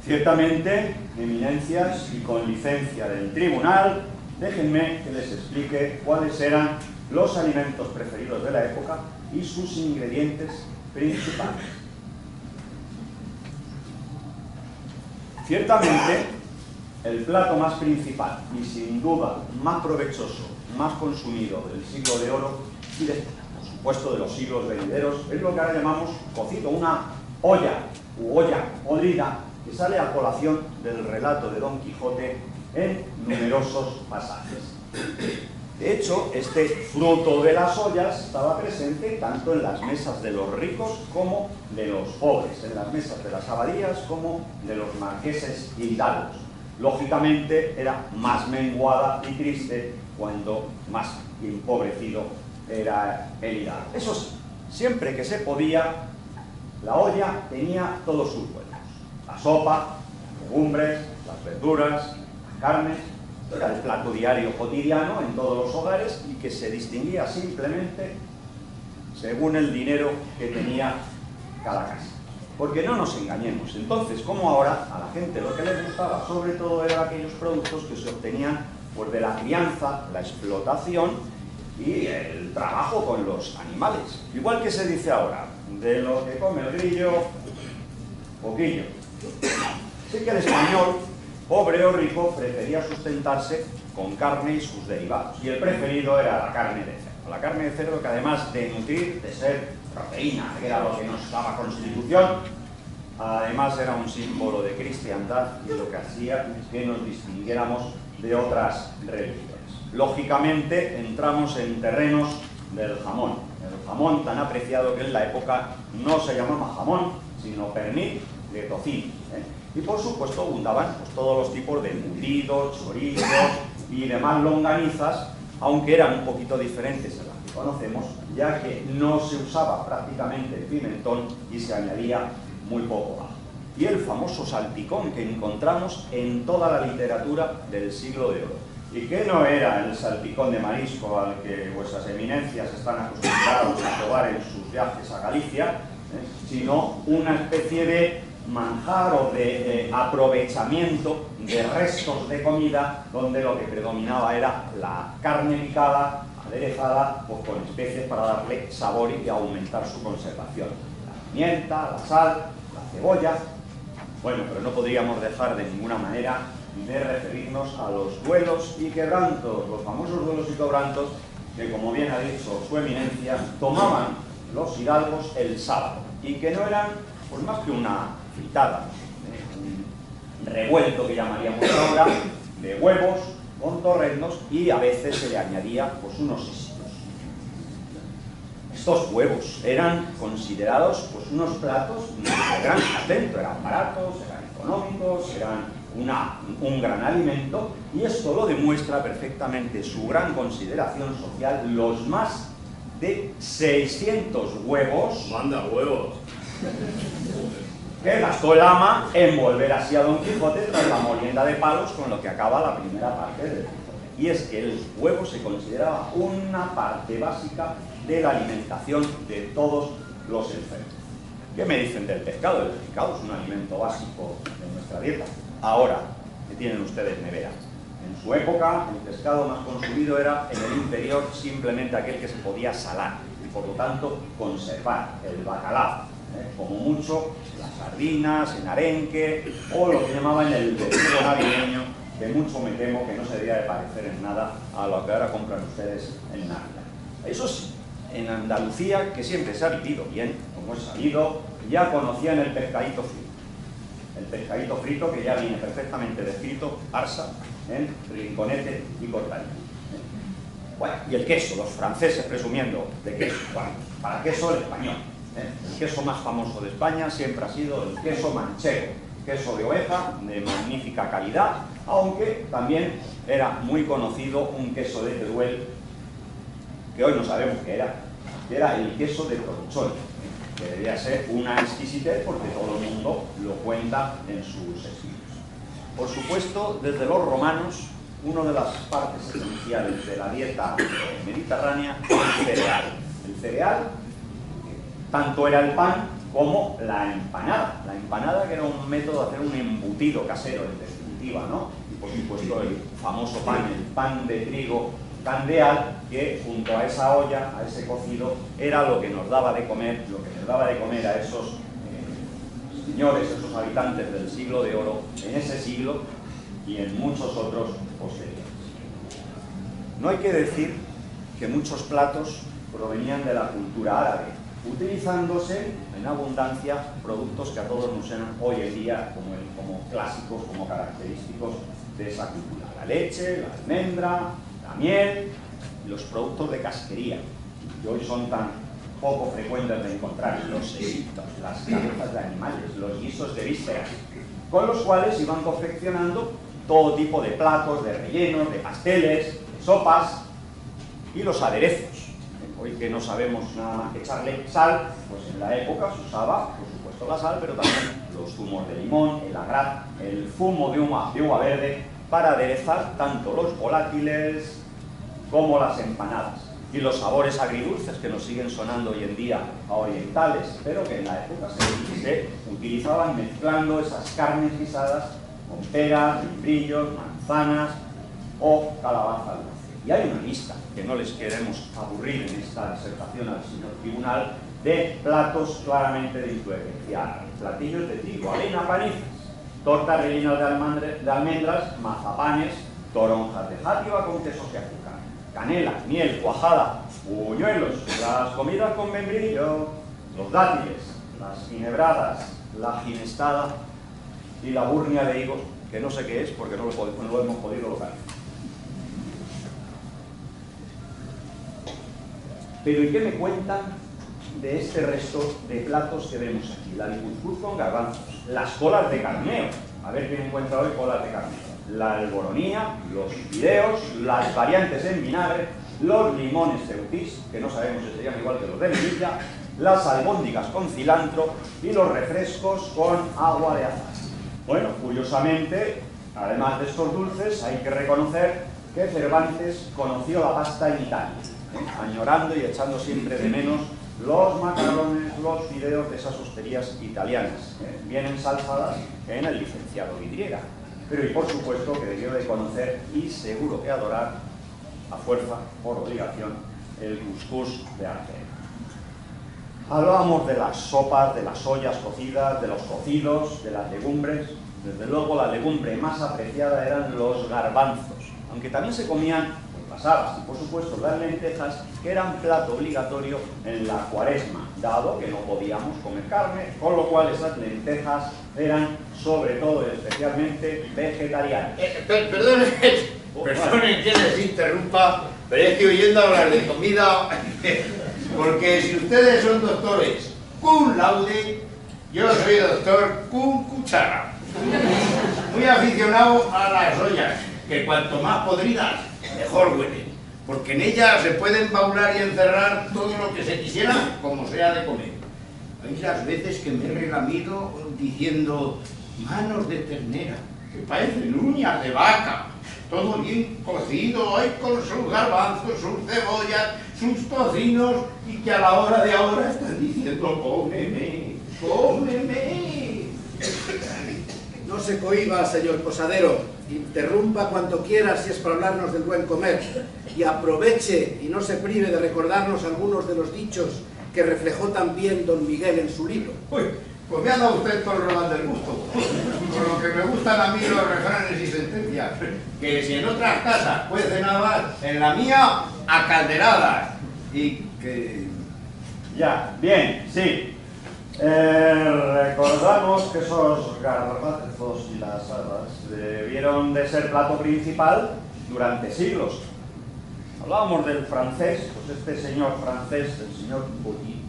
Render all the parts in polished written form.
Ciertamente, eminencias, y con licencia del tribunal, déjenme que les explique cuáles eran los alimentos preferidos de la época y sus ingredientes principales. Ciertamente, el plato más principal y sin duda más provechoso, más consumido del siglo de oro y, por supuesto, de los siglos venideros, es lo que ahora llamamos cocido, una olla u olla podrida que sale a colación del relato de Don Quijote en numerosos pasajes. De hecho, este fruto de las ollas estaba presente tanto en las mesas de los ricos como de los pobres, en las mesas de las abadías como de los marqueses y hidalgos. Lógicamente, era más menguada y triste cuando más empobrecido era el hidalgo. Eso sí, siempre que se podía, la olla tenía todos sus buenos. La sopa, las legumbres, las verduras, las carnes, era el plato diario cotidiano en todos los hogares y que se distinguía simplemente según el dinero que tenía cada casa. Porque no nos engañemos, entonces, como ahora, a la gente lo que les gustaba sobre todo eran aquellos productos que se obtenían pues, de la crianza, la explotación y el trabajo con los animales. Igual que se dice ahora, de lo que come el grillo, poquillo. Así que el español, pobre o rico, prefería sustentarse con carne y sus derivados. Y el preferido era la carne de cerdo. La carne de cerdo que además de nutrir, de ser proteína, que era lo que nos daba Constitución, además era un símbolo de cristiandad y lo que hacía que nos distinguiéramos de otras religiones. Lógicamente entramos en terrenos del jamón. El jamón tan apreciado que en la época no se llamaba jamón, sino pernil de tocino. Y por supuesto abundaban pues, todos los tipos de embutidos, chorizos y demás longanizas, aunque eran un poquito diferentes a las que conocemos, ya que no se usaba prácticamente el pimentón y se añadía muy poco ajo. Y el famoso salpicón que encontramos en toda la literatura del siglo de oro. Y que no era el salpicón de marisco al que vuestras eminencias están acostumbrados a probar en sus viajes a Galicia, sino una especie de manjar o de aprovechamiento de restos de comida donde lo que predominaba era la carne picada, aderezada pues, con especies para darle sabor y aumentar su conservación. La pimienta, la sal, la cebolla. Bueno, pero no podríamos dejar de ninguna manera de referirnos a los duelos y quebrantos, los famosos duelos y quebrantos que, como bien ha dicho su eminencia, tomaban los hidalgos el sábado y que no eran pues, más que una fritada, un revuelto que llamaríamos ahora, de huevos con torrendos y a veces se le añadía pues, unos éxitos. Estos huevos eran considerados pues, unos platos de gran sustento, eran baratos, eran económicos, eran un gran alimento, y esto lo demuestra perfectamente su gran consideración social, los más de 600 huevos. ¡Manda huevos! Que gastó el ama en volver así a Don Quijote tras la molienda de palos, con lo que acaba la primera parte del Quijote. Y es que el huevo se consideraba una parte básica de la alimentación de todos los enfermos. ¿Qué me dicen del pescado? El pescado es un alimento básico de nuestra dieta. Ahora, ¿qué tienen ustedes nevera? En su época, el pescado más consumido era en el interior simplemente aquel que se podía salar y por lo tanto conservar, el bacalao, como mucho las sardinas, el arenque o lo que llamaban el vestido navideño, que mucho me temo que no se debería de parecer en nada a lo que ahora compran ustedes en Navidad. Eso sí, en Andalucía, que siempre se ha vivido bien, como es sabido, ya conocían el pescadito frito. El pescadito frito que ya viene perfectamente descrito, arsa, rinconete y cortadillo. Bueno, y el queso, los franceses presumiendo de queso. Bueno, para queso el español. El queso más famoso de España siempre ha sido el queso manchego, queso de oveja de magnífica calidad, aunque también era muy conocido un queso de Teruel, que hoy no sabemos qué era, que era el queso de Tronchón, que debía ser una exquisitez porque todo el mundo lo cuenta en sus escritos. Por supuesto, desde los romanos, una de las partes esenciales de la dieta mediterránea es el cereal. El cereal, tanto era el pan como la empanada. La empanada, que era un método de hacer un embutido casero, en definitiva, ¿no? Y por supuesto el famoso pan, el pan de trigo candeal, que junto a esa olla, a ese cocido, era lo que nos daba de comer, a esos señores, esos habitantes del siglo de oro, en ese siglo y en muchos otros posteriores. No hay que decir que muchos platos provenían de la cultura árabe, utilizándose en abundancia productos que a todos nos suenan hoy en día como clásicos, como característicos de esa cultura. La leche, la almendra, la miel y los productos de casquería, que hoy son tan poco frecuentes de encontrar, los sesos, las cabezas de animales, los guisos de vísceras, con los cuales iban confeccionando todo tipo de platos, de rellenos, de pasteles, de sopas y los aderezos. Hoy que no sabemos nada más que echarle sal, pues en la época se usaba, por supuesto, la sal, pero también los zumos de limón, el agraz, el zumo de uva verde, para aderezar tanto los volátiles como las empanadas. Y los sabores agridulces que nos siguen sonando hoy en día a orientales, pero que en la época se utilizaban mezclando esas carnes guisadas con peras, membrillos, manzanas o calabaza dulce. Y hay una lista, que no les queremos aburrir en esta disertación al señor tribunal, de platos claramente de influencia árabe. Platillos de trigo, avena, panizas, tortas rellenas de almendras, mazapanes, toronjas de játiva con quesos y azúcar, canela, miel, cuajada, buñuelos, las comidas con membrillo, los dátiles, las ginebradas, la ginestada y la burnia de higos, que no sé qué es porque no lo hemos podido localizar. Pero ¿y qué me cuentan de este resto de platos que vemos aquí? La licurcuz con garbanzos, las colas de carneo, a ver quién encuentra hoy colas de carneo, la alboronía, los fideos, las variantes en vinagre, los limones ceutís, que no sabemos si serían igual que los de Melilla, las albóndigas con cilantro y los refrescos con agua de azahar. Bueno, curiosamente, además de estos dulces, hay que reconocer que Cervantes conoció la pasta en Italia, añorando y echando siempre de menos los macarrones, los fideos de esas hosterías italianas, bien ensalzadas en el licenciado Vidriera. Pero y por supuesto que debió de conocer y seguro que adorar, a fuerza, por obligación, el cuscús de Argel. Hablábamos de las sopas, de las ollas cocidas, de los cocidos, de las legumbres. Desde luego la legumbre más apreciada eran los garbanzos, aunque también se comían las habas y por supuesto las lentejas, que eran plato obligatorio en la Cuaresma, dado que no podíamos comer carne, con lo cual esas lentejas eran sobre todo y especialmente vegetarianas. Perdonen que les interrumpa, pero es que oyendo hablar de comida, porque si ustedes son doctores cum laude, yo soy doctor cum cuchara, muy aficionado a las ollas, que cuanto más podridas, mejor huelen, porque en ellas se pueden embaular y encerrar todo lo que se quisiera, como sea de comer. Hay las veces que me he relamido diciendo manos de ternera, que parecen uñas de vaca, todo bien cocido, ahí con sus garbanzos, sus cebollas, sus tocinos, y que a la hora de ahora están diciendo cómeme, cómeme. No se cohiba, señor posadero, interrumpa cuanto quiera si es para hablarnos del buen comer, y aproveche y no se prive de recordarnos algunos de los dichos que reflejó también don Miguel en su libro. Uy, pues me ha dado usted todo el robán del gusto, por lo que me gustan a mí los refranes y sentencias, que si en otras casas cuecen habas, en la mía acalderadas, y que... Ya, bien, sí. Recordamos que esos garbanzos y las habas debieron de ser plato principal durante siglos. Hablábamos del francés, pues este señor francés, el señor Bouty,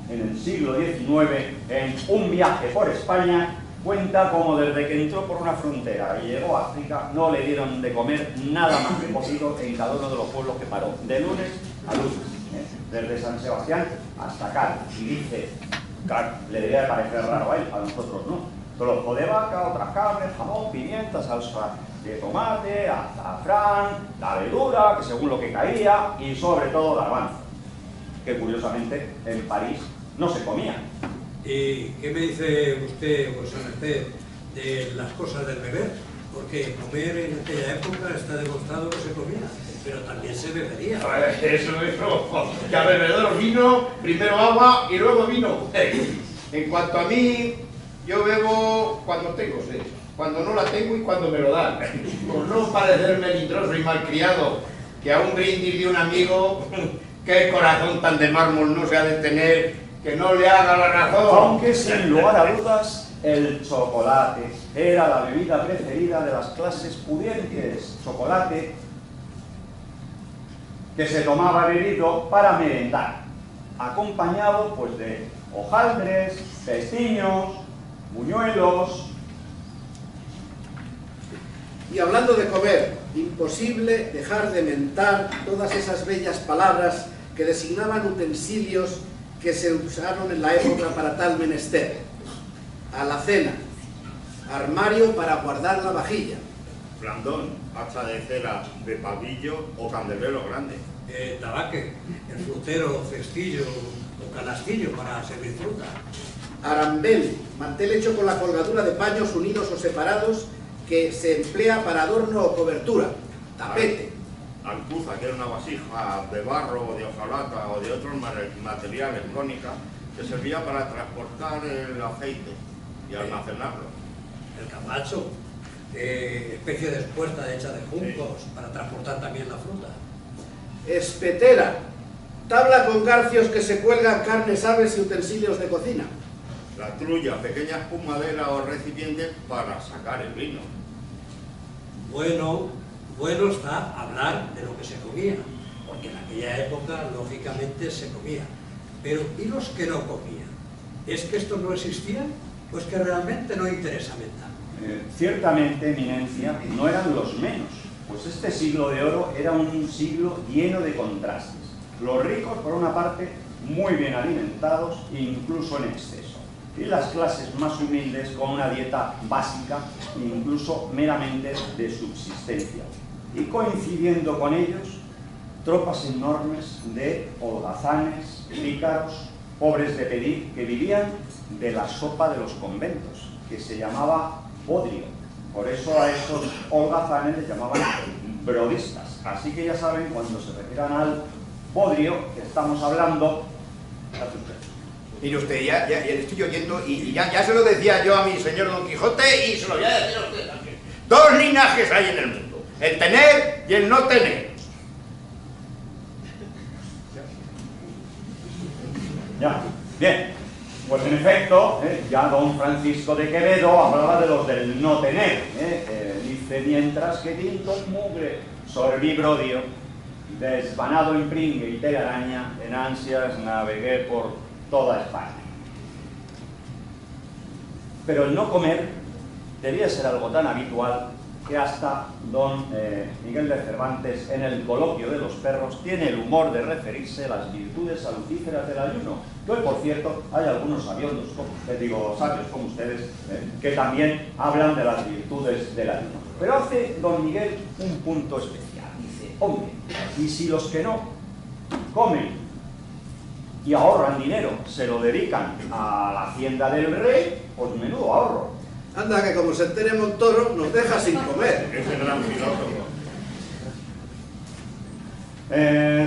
en el siglo XIX, en un viaje por España, cuenta como desde que entró por una frontera y llegó a África, no le dieron de comer nada más que cocido en cada uno de los pueblos que paró, de lunes a lunes, desde San Sebastián hasta Cádiz. Y dice, claro, le debía de parecer raro a él, a nosotros no. Trozo de vaca, otras carnes, jamón, pimienta, salsa de tomate, azafrán, la verdura, que según lo que caía, y sobre todo garbanzo, que curiosamente en París no se comía. ¿Y qué me dice usted, vuestra merced, de las cosas del beber? Porque comer en aquella época está demostrado que se comía, pero también se bebería. Eso, que a bebedor vino, primero agua y luego vino. En cuanto a mí, yo bebo cuando tengo sed, cuando no la tengo y cuando me lo dan. Por no parecerme melindroso y malcriado, que a un brindis de un amigo, qué corazón tan de mármol no se ha de tener, que no le haga la razón. Aunque sin lugar a dudas, el chocolate era la bebida preferida de las clases pudientes. Chocolate que se tomaba bebido para merendar, acompañado pues de hojaldres, pestiños, buñuelos. Y hablando de comer, imposible dejar de mentar todas esas bellas palabras que designaban utensilios que se usaron en la época para tal menester. Alacena, armario para guardar la vajilla. Blandón, hacha de cera de pavillo o candelero grande. Tabaque, el frutero, cestillo o canastillo para servir fruta. Arambel, mantel hecho con la colgadura de paños unidos o separados que se emplea para adorno o cobertura. Tapete. Alcuza, que era una vasija de barro o de hojalata o de otros materiales cónica que servía para transportar el aceite y almacenarlo. El camacho, especie de espuerta hecha de juncos para transportar también la fruta. Espetera, tabla con garfios que se cuelgan carnes, aves y utensilios de cocina. La trulla, pequeña espumadera o recipiente para sacar el vino. Bueno está hablar de lo que se comía, porque en aquella época, lógicamente, se comía. Pero, ¿y los que no comían? ¿Es que estos no existían? Pues que realmente no interesa mentar. Ciertamente, eminencia, no eran los menos, pues este siglo de oro era un siglo lleno de contrastes. Los ricos, por una parte, muy bien alimentados, incluso en exceso, y las clases más humildes con una dieta básica, incluso meramente de subsistencia. Y coincidiendo con ellos, tropas enormes de holgazanes, pícaros, pobres de pedir, que vivían de la sopa de los conventos, que se llamaba bodrio. Por eso a esos holgazanes les llamaban brodistas. Así que ya saben, cuando se refieran al bodrio, que estamos hablando. Mire usted, ya le estoy oyendo y ya se lo decía yo a mi señor Don Quijote y se lo voy a decir a usted también. Dos linajes hay en el mundo, el tener y el no tener. Ya, bien. Pues en efecto, ya don Francisco de Quevedo hablaba de los del no tener. Dice, mientras que tinto mugre, sorbí brodio, desvanado en pringue y telaraña, en ansias navegué por toda España. Pero el no comer debía ser algo tan habitual que hasta don Miguel de Cervantes, en el Coloquio de los Perros, tiene el humor de referirse a las virtudes salutíferas del ayuno. Que hoy, por cierto, hay algunos sabios como ustedes, que también hablan de las virtudes del ayuno. Pero hace don Miguel un punto especial. Dice, hombre, y si los que no comen y ahorran dinero se lo dedican a la hacienda del rey, pues menudo ahorro. Anda, que como se entere Montoro, nos deja sin comer. Ese gran filósofo.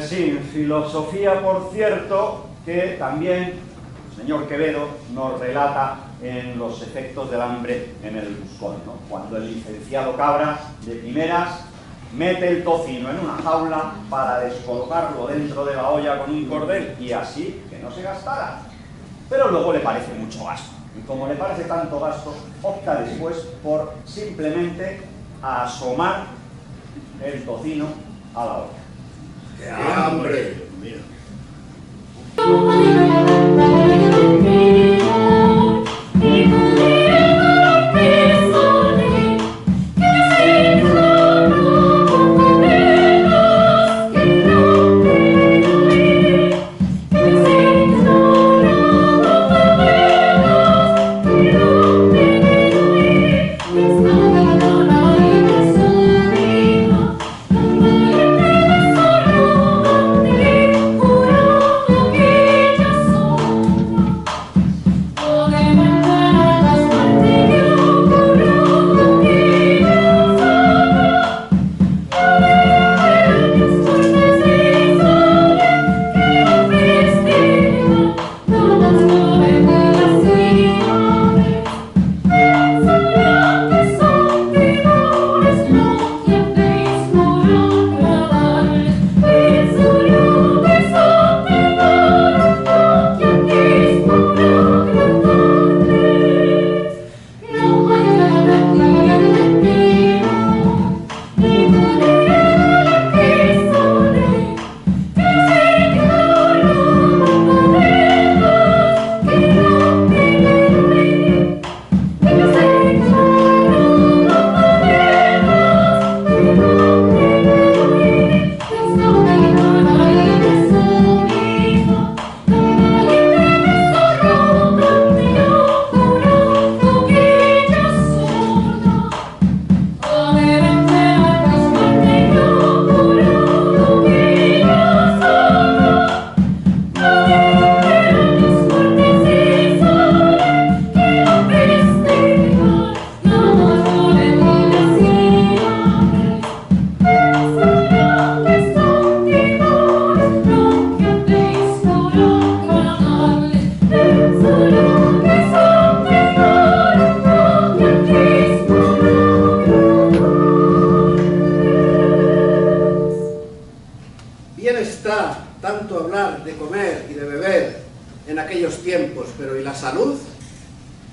Sí, filosofía, por cierto, que también el señor Quevedo nos relata en los efectos del hambre en el Buscón, ¿no? Cuando el licenciado Cabra, de primeras, mete el tocino en una jaula para descolgarlo dentro de la olla con un cordel y así que no se gastara. Pero luego le parece mucho gasto. Y como le parece tanto gasto, opta después por simplemente asomar el tocino a la olla. ¡Qué hambre! Mira.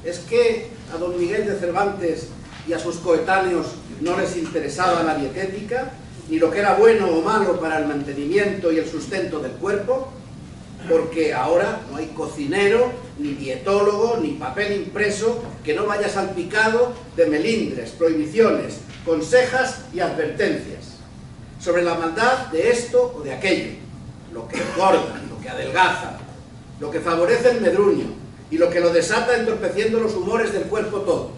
¿Es que a don Miguel de Cervantes y a sus coetáneos no les interesaba la dietética, ni lo que era bueno o malo para el mantenimiento y el sustento del cuerpo? Porque ahora no hay cocinero, ni dietólogo, ni papel impreso que no vaya salpicado de melindres, prohibiciones, consejas y advertencias sobre la maldad de esto o de aquello, lo que engorda, lo que adelgaza, lo que favorece el medruño y lo que lo desata entorpeciendo los humores del cuerpo todo.